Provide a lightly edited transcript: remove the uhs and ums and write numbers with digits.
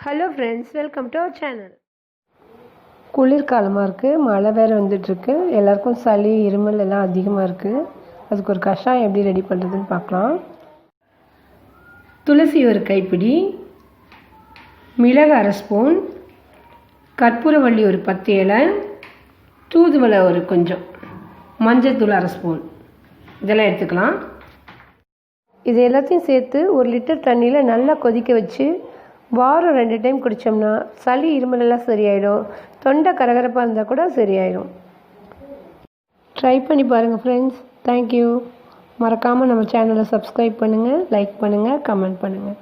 Hello friends, welcome to our channel. குளிர்காலமாக இருக்குது, மழை வேறு வந்துட்டுருக்கு. எல்லாருக்கும் சளி இருமல் எல்லாம் அதிகமாக இருக்குது. அதுக்கு ஒரு கஷாயம் எப்படி ரெடி பண்ணுறதுன்னு பார்க்கலாம். துளசி ஒரு கைப்பிடி, மிளகு அரை ஸ்பூன், கற்பூரவள்ளி ஒரு 10 இலை, தூதுவளை ஒரு கொஞ்சம், மஞ்சத்தூள் அரை ஸ்பூன், இதெல்லாம் எடுத்துக்கலாம். இது எல்லாத்தையும் சேர்த்து 1 லிட்டர் தண்ணியில் நல்லா கொதிக்க வச்சு வாரம் 2 டைம் குடித்தோம்னா சளி இருமலெல்லாம் சரியாயிடும். தொண்டை கரகரப்பாக இருந்தால் கூட சரியாயிடும். ட்ரை பண்ணி பாருங்கள் ஃப்ரெண்ட்ஸ். தேங்க்யூ. மறக்காமல் நம்ம சேனலை சப்ஸ்கிரைப் பண்ணுங்கள், லைக் பண்ணுங்கள், கமெண்ட் பண்ணுங்கள்.